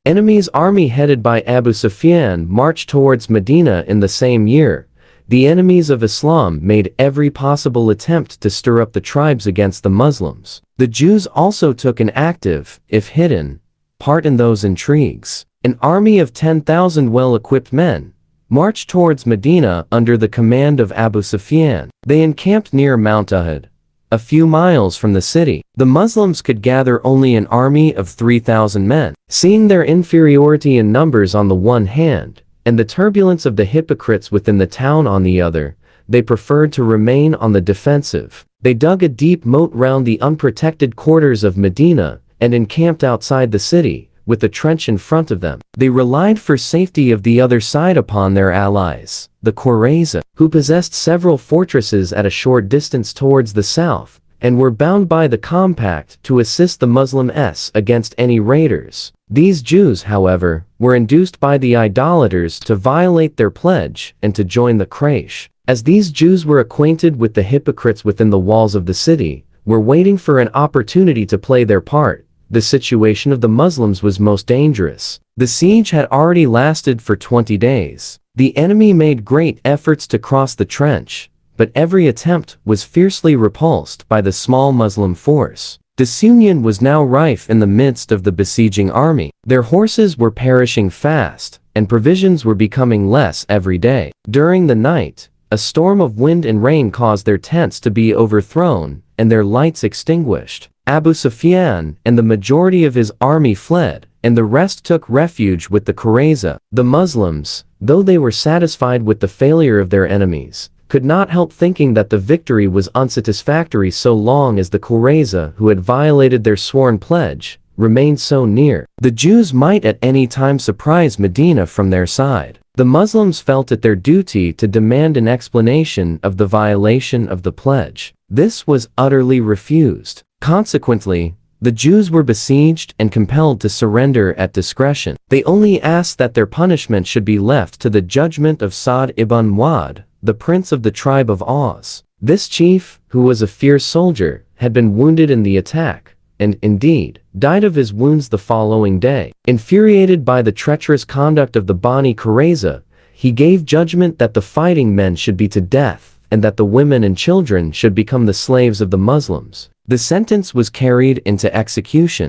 Enemy's army headed by Abu Sufyan marched towards Medina in the same year. The enemies of Islam made every possible attempt to stir up the tribes against the Muslims. The Jews also took an active, if hidden, part in those intrigues. An army of 10,000 well-equipped men marched towards Medina under the command of Abu Sufyan. They encamped near Mount Uhud, a few miles from the city. The Muslims could gather only an army of 3,000 men. Seeing their inferiority in numbers on the one hand, and the turbulence of the hypocrites within the town on the other, they preferred to remain on the defensive. They dug a deep moat round the unprotected quarters of Medina and encamped outside the city, with a trench in front of them. They relied for safety of the other side upon their allies, the Qurayza, who possessed several fortresses at a short distance towards the south, and were bound by the compact to assist the Muslims against any raiders. These Jews, however, were induced by the idolaters to violate their pledge and to join the Quraysh. As these Jews were acquainted with the hypocrites within the walls of the city, were waiting for an opportunity to play their part, the situation of the Muslims was most dangerous. The siege had already lasted for 20 days. The enemy made great efforts to cross the trench, but every attempt was fiercely repulsed by the small Muslim force. Disunion was now rife in the midst of the besieging army. Their horses were perishing fast, and provisions were becoming less every day. During the night, a storm of wind and rain caused their tents to be overthrown and their lights extinguished. Abu Sufyan and the majority of his army fled, and the rest took refuge with the Qurayza. The Muslims, though they were satisfied with the failure of their enemies, could not help thinking that the victory was unsatisfactory so long as the Qurayza, who had violated their sworn pledge, remained so near. The Jews might at any time surprise Medina from their side. The Muslims felt it their duty to demand an explanation of the violation of the pledge. This was utterly refused. Consequently, the Jews were besieged and compelled to surrender at discretion. They only asked that their punishment should be left to the judgment of Sa'd ibn Mu'adh, the prince of the tribe of Aus. This chief, who was a fierce soldier, had been wounded in the attack, and, indeed, died of his wounds the following day. Infuriated by the treacherous conduct of the Bani Qurayza, he gave judgment that the fighting men should be to death, and that the women and children should become the slaves of the Muslims. The sentence was carried into execution.